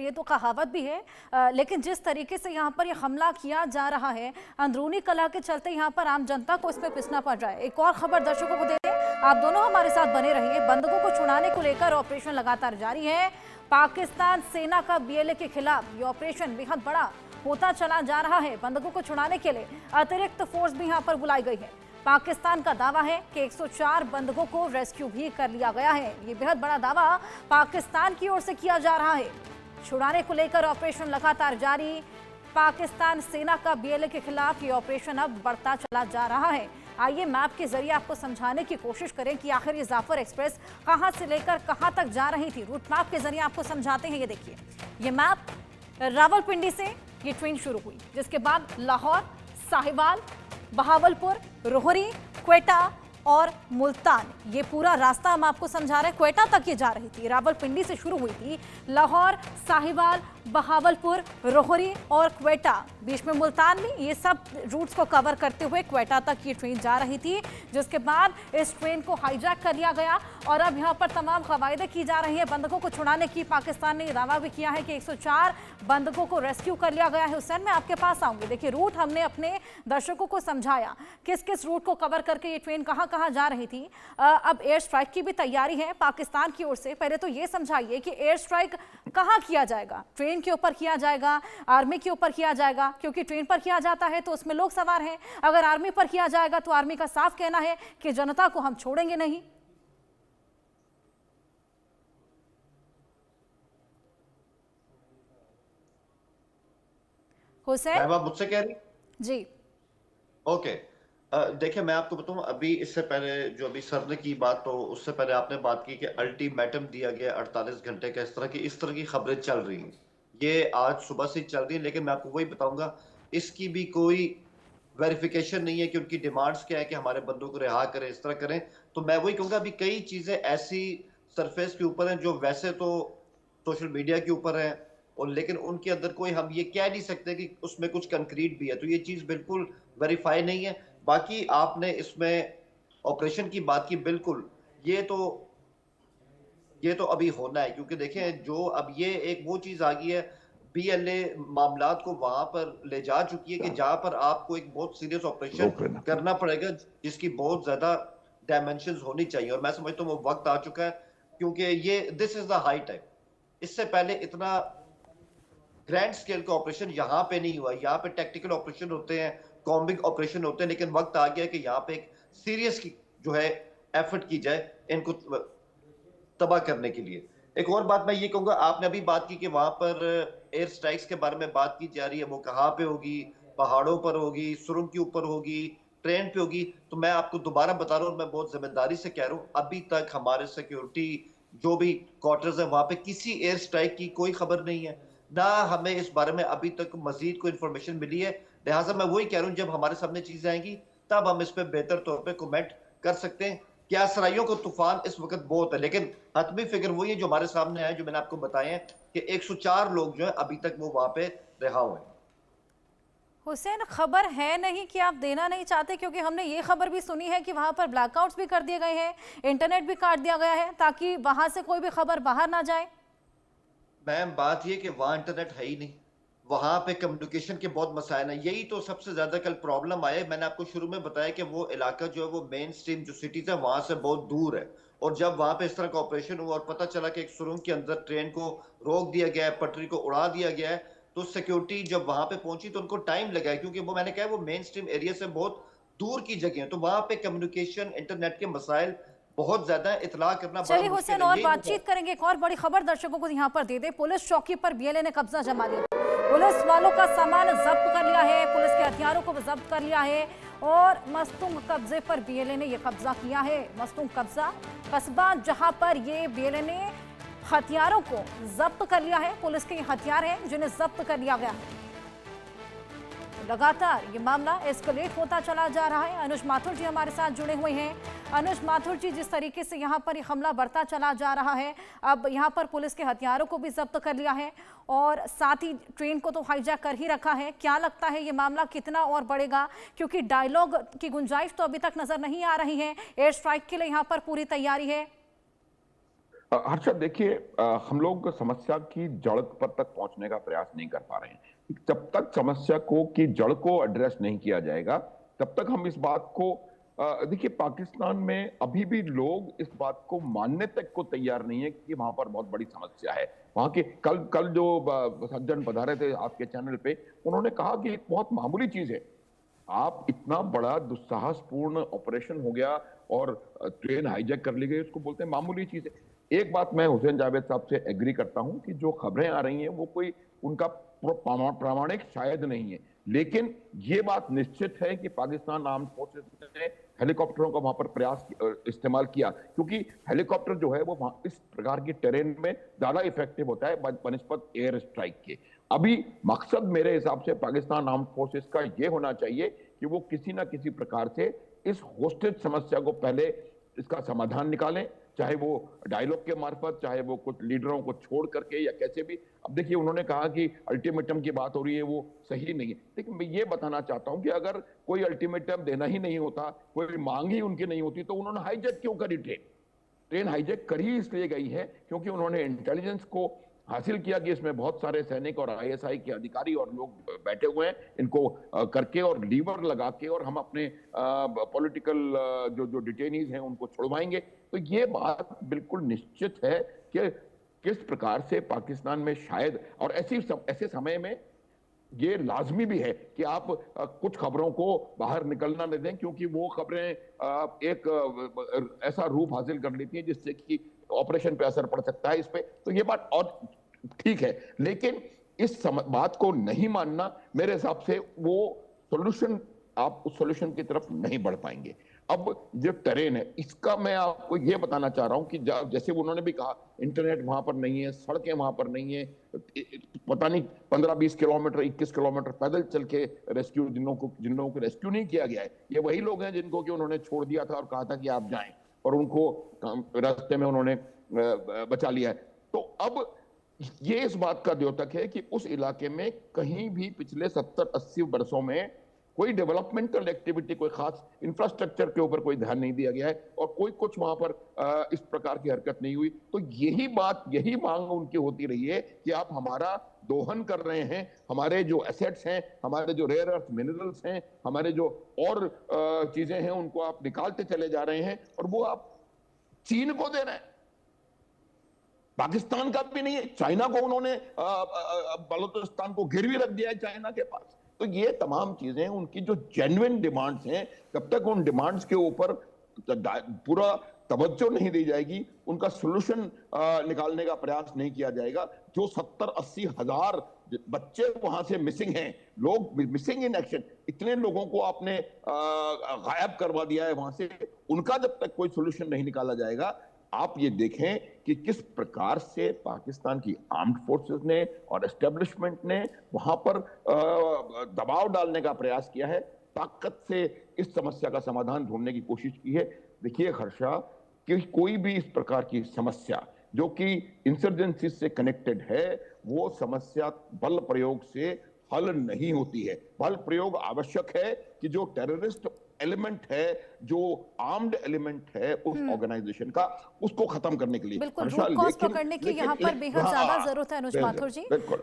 ये तो कहावत भी है, लेकिन जिस तरीके से यहाँ पर ये हमला किया जा रहा है, अंदरूनी कलह के चलते यहाँ पर आम जनता को इसमें पिसना पड़ रहा है। एक और खबर दर्शकों को दे दें, आप दोनों हमारे साथ बने रहिए। बंधकों को छुड़ाने को लेकर ऑपरेशन लगातार जारी है। पाकिस्तान सेना का बीएलए के खिलाफ ये ऑपरेशन बेहद बड़ा होता चला जा रहा है। बंधकों को छुड़ाने के लिए अतिरिक्त फोर्स भी यहाँ पर बुलाई गई है। पाकिस्तान का दावा है कि 104 बंधकों को रेस्क्यू भी कर लिया गया है। ये बेहद बड़ा दावा पाकिस्तान की ओर से किया जा रहा है। छुड़ाने को लेकर ऑपरेशन लगातार जारी। पाकिस्तान सेना का बीएलए के खिलाफ ये ऑपरेशन अब बढ़ता चला जा रहा है। आइए मैप के जरिए आपको समझाने की कोशिश करें कि आखिर ये जाफर एक्सप्रेस कहां से लेकर कहां तक जा रही थी। रूट मैप के जरिए आपको समझाते हैं। ये देखिए, ये मैप रावलपिंडी से ये ट्रेन शुरू हुई, जिसके बाद लाहौर, साहिवाल, बहावलपुर, रोहरी, क्वेटा और मुल्तान, ये पूरा रास्ता हम आपको समझा रहे हैं। क्वेटा तक ये जा रही थी, रावलपिंडी से शुरू हुई थी। लाहौर, साहिवाल, बहावलपुर, रोहरी और क्वेटा, बीच में मुल्तान भी, ये सब रूट्स को कवर करते हुए क्वेटा तक ये ट्रेन जा रही थी। जिसके बाद इस ट्रेन को हाईजैक कर लिया गया और अब यहाँ पर तमाम कवायदे की जा रही है बंधकों को छुड़ाने की। पाकिस्तान ने दावा भी किया है कि 104 बंधकों को रेस्क्यू कर लिया गया है। हुसैन, मैं आपके पास आऊंगी। देखिए, रूट हमने अपने दर्शकों को समझाया, किस किस रूट को कवर करके ये ट्रेन कहाँ कहाँ जा रही थी। अब एयर स्ट्राइक की भी तैयारी है पाकिस्तान की ओर से। पहले तो ये समझाइए कि एयर स्ट्राइक कहाँ किया जाएगा? ट्रेन के ऊपर किया जाएगा, आर्मी के ऊपर किया जाएगा? क्योंकि ट्रेन पर किया जाता है तो उसमें लोग सवार हैं। अगर आर्मी पर किया जाएगा तो आर्मी का साफ कहना है कि जनता को हम छोड़ेंगे नहीं। हुसैन, आप मुझसे कह रही? जी ओके। देखिए, मैं आपको बताऊं, अभी इससे पहले जो अभी सर ने की बात, तो उससे पहले आपने बात की कि अल्टीमेटम दिया गया 48 घंटे का। इस तरह की खबरें चल रही हैं, ये आज सुबह से चल रही है। लेकिन मैं आपको वही बताऊंगा, इसकी भी कोई वेरिफिकेशन नहीं है कि उनकी डिमांड्स क्या है कि हमारे बंदों को रिहा करें, इस तरह करें। तो मैं वही कहूंगा, अभी कई चीजें ऐसी सरफेस के ऊपर हैं जो वैसे तो सोशल मीडिया के ऊपर है, और लेकिन उनके अंदर कोई हम ये कह नहीं सकते कि उसमें कुछ कंक्रीट भी है। तो ये चीज बिल्कुल वेरीफाई नहीं है। बाकी आपने इसमें ऑपरेशन की बात की, बिल्कुल ये तो अभी होना है, क्योंकि देखें, जो अब ये एक वो चीज आ गई है, बीएलए मामलात को वहां पर ले जा चुकी है कि जहां पर आपको एक बहुत सीरियस ऑपरेशन करना पड़ेगा, जिसकी बहुत ज्यादा डायमेंशंस होनी चाहिए। और मैं समझता हूँ वो वक्त आ चुका है, क्योंकि ये this is the high time. इससे पहले इतना ग्रैंड स्केल का ऑपरेशन यहाँ पे नहीं हुआ। यहाँ पे टेक्निकल ऑपरेशन होते हैं, कॉम्बिंग ऑपरेशन होते हैं, लेकिन वक्त आ गया कि यहाँ पे एक सीरियस की जो है एफर्ट की जाए इनको तबाह करने के लिए। एक और बात मैं ये कहूंगा, आपने अभी बात की कि वहां पर एयर स्ट्राइक्स के बारे में बात की जा रही है। वो कहाँ पे होगी? पहाड़ों पर होगी, सुरंग के ऊपर होगी, ट्रेन पे होगी? तो मैं आपको दोबारा बता रहा हूँ, मैं बहुत जिम्मेदारी से कह रहा हूँ, अभी तक हमारे सिक्योरिटी जो भी क्वार्टर्स है वहां पे किसी एयर स्ट्राइक की कोई खबर नहीं है, ना हमें इस बारे में अभी तक मजीद कोई इंफॉर्मेशन मिली है। लिहाजा मैं वही कह रहा हूँ, जब हमारे सामने चीजें आएंगी तब हम इस पर बेहतर तौर पर कमेंट कर सकते हैं। क्या सराइयों को तूफान इस वक्त बहुत है, लेकिन हतमी फिक्र वही है जो हमारे सामने है, जो मैंने आपको बताए हैं कि 104 लोग जो है अभी तक वो वहां पे रिहा हुए हैं। हुसैन, खबर है नहीं कि आप देना नहीं चाहते, क्योंकि हमने ये खबर भी सुनी है कि वहां पर ब्लैकआउट्स भी कर दिए गए हैं, इंटरनेट भी काट दिया गया है, ताकि वहां से कोई भी खबर बाहर ना जाए। मैम, बात ये कि वहां इंटरनेट है ही नहीं, वहां पे कम्युनिकेशन के बहुत मसाइल हैं। यही तो सबसे ज्यादा कल प्रॉब्लम आए। मैंने आपको शुरू में बताया कि वो इलाका जो है वो मेन स्ट्रीम जो सिटीज है वहां से बहुत दूर है, और जब वहां पे इस तरह का ऑपरेशन हुआ और पता चला कि एक सुरंग के अंदर ट्रेन को रोक दिया गया है, पटरी को उड़ा दिया गया है, तो सिक्योरिटी जब वहां पे पहुंची तो उनको टाइम लगा है, क्योंकि वो मैंने कहा वो मेन स्ट्रीम एरिया से बहुत दूर की जगह है। तो वहां पे कम्युनिकेशन, इंटरनेट के मसाइल बहुत ज्यादा है, इतला करना बड़ा चलिए मुश्किल हुसैन, है। और यही बातचीत करेंगे। एक और बड़ी खबर दर्शकों को यहाँ पर दे दे। पुलिस चौकी पर बीएलए ने कब्जा जमा लिया। पुलिस वालों का सामान जब्त कर लिया है, पुलिस के हथियारों को जब्त कर लिया है, और मस्तूंग कब्जे पर बीएलए ने यह कब्जा किया है। मस्तूंग कब्जा कस्बा, जहां पर ये बीएलए ने हथियारों को जब्त कर लिया है। पुलिस के ये हथियार हैं जिन्हें जब्त कर लिया गया है। लगातार ये मामला एस्केलेट होता चला जा रहा है। अनुज माथुर जी हमारे साथ जुड़े हुए हैं। अनुज माथुर जी, जिस तरीके से यहाँ पर ये हमला बढ़ता चला जा रहा है, अब यहाँ पर पुलिस के हथियारों को भी जब्त कर लिया है और साथ ही ट्रेन को तो हाईजैक कर ही रखा है। क्या लगता है ये मामला कितना और बढ़ेगा? क्योंकि डायलॉग की गुंजाइश तो अभी तक नजर नहीं आ रही है। एयर स्ट्राइक के लिए यहाँ पर पूरी तैयारी है। हर्षद देखिए, हम लोग समस्या की जड़ पर तक पहुंचने का प्रयास नहीं कर पा रहे हैं। जब तक समस्या को की जड़ को एड्रेस नहीं किया जाएगा तब तक हम इस बात को देखिए, पाकिस्तान में अभी भी लोग इस बात को मानने तक को तैयार नहीं है कि वहां पर बहुत बड़ी समस्या है। वहां के कल कल जो सज्जन पधारे थे आपके चैनल पे, उन्होंने कहा कि एक बहुत मामूली चीज है, आप इतना बड़ा दुस्साहसपूर्ण ऑपरेशन हो गया और ट्रेन हाईजैक कर ली गई, उसको बोलते हैं मामूली चीज है। एक बात मैं हुसैन जावेद साहब से एग्री करता हूं कि जो खबरें आ रही हैं वो कोई उनका प्रामाणिक शायद नहीं है, लेकिन ये बात निश्चित है कि पाकिस्तान आर्म्ड फोर्सेस ने हेलीकॉप्टरों का वहां पर प्रयास इस्तेमाल किया, क्योंकि हेलीकॉप्टर जो है वो इस प्रकार की टेरेन में ज्यादा इफेक्टिव होता है बनिस्बत एयर स्ट्राइक के। अभी मकसद मेरे हिसाब से पाकिस्तान आर्म्ड फोर्सेस का ये होना चाहिए कि वो किसी ना किसी प्रकार से इस होस्टेज समस्या को पहले इसका समाधान निकालें, चाहे वो डायलॉग के मार्फत, चाहे वो कुछ लीडरों को छोड़ करके या कैसे भी। अब देखिए, उन्होंने कहा कि अल्टीमेटम की बात हो रही है, वो सही नहीं है, लेकिन मैं ये बताना चाहता हूं कि अगर कोई अल्टीमेटम देना ही नहीं होता, कोई मांग ही उनकी नहीं होती, तो उन्होंने हाईजैक क्यों करी ट्रेन हाईजैक करी इसलिए गई है क्योंकि उन्होंने इंटेलिजेंस को हासिल किया कि इसमें बहुत सारे सैनिक और आईएसआई के अधिकारी और लोग बैठे हुए हैं, इनको करके और लीवर लगा के और हम अपने पॉलिटिकल जो डिटेनीज हैं उनको छुड़वाएंगे। तो ये बात बिल्कुल निश्चित है कि किस प्रकार से पाकिस्तान में शायद, और ऐसे समय में ये लाजमी भी है कि आप कुछ खबरों को बाहर निकलना न दें, क्योंकि वो खबरें एक ऐसा रूप हासिल कर लेती हैं जिससे कि ऑपरेशन पे असर पड़ सकता है इस पे। तो ये बात और ठीक है, लेकिन इस बात को नहीं मानना मेरे हिसाब से वो सोल्यूशन, आप उस सोल्यूशन की तरफ नहीं बढ़ पाएंगे। अब जो टेरेन है इसका मैं आपको ये बताना चाह रहा हूं कि जैसे उन्होंने भी कहा, इंटरनेट वहां पर नहीं है, सड़कें वहां पर नहीं है, पता नहीं 15-20 किलोमीटर 21 किलोमीटर पैदल चल के रेस्क्यू, जिन लोगों को रेस्क्यू नहीं किया गया है, ये वही लोग हैं जिनको कि उन्होंने छोड़ दिया था और कहा था कि आप जाएं, और उनको रास्ते में उन्होंने बचा लिया है। तो अब ये इस बात का द्योतक है कि उस इलाके में कहीं भी पिछले 70-80 वर्षों में कोई डेवलपमेंटल एक्टिविटी, कोई खास इंफ्रास्ट्रक्चर के ऊपर कोई ध्यान नहीं दिया गया है और कोई कुछ वहां पर इस प्रकार की हरकत नहीं हुई। तो यही मांग उनकी होती रही है कि आप हमारा दोहन कर रहे हैं, हमारे जो एसेट्स हैं, हमारे जो रेयर अर्थ मिनरल्स हैं, हमारे जो और चीजें हैं, उनको आप निकालते चले जा रहे हैं और वो आप चीन को दे रहे हैं। पाकिस्तान का भी नहीं है, चाइना को उन्होंने बलूचिस्तान को गिरवी रख दिया है चाइना के पास। तो ये तमाम चीजें उनकी जो जेन्युइन डिमांड्स हैं, जब तक उन डिमांड्स के ऊपर पूरा तवज्जो नहीं दी जाएगी, उनका सोल्यूशन निकालने का प्रयास नहीं किया जाएगा, जो 70-80 हजार बच्चे वहां से मिसिंग हैं, लोग मिसिंग इन एक्शन, इतने लोगों को आपने गायब करवा दिया है वहां से, उनका जब तक कोई सोल्यूशन नहीं निकाला जाएगा, आप ये देखें कि किस प्रकार से पाकिस्तान की आर्म्ड फोर्सेस ने और एस्टेब्लिशमेंट ने वहां पर दबाव डालने का प्रयास किया है, ताकत से इस समस्या का समाधान ढूंढने की कोशिश की है। देखिए हर्षा, कि कोई भी इस प्रकार की समस्या जो कि इंसर्जेंसी से कनेक्टेड है, वो समस्या बल प्रयोग से हल नहीं होती है। बल प्रयोग आवश्यक है कि जो टेररिस्ट एलिमेंट है, जो आर्म्ड एलिमेंट है उस ऑर्गेनाइजेशन का, उसको खत्म करने के लिए। बिल्कुल, रूट कॉज पकड़ने की यहाँ पर बेहद ज्यादा जरूरत है अनुज माथुर जी। बिल्कुल।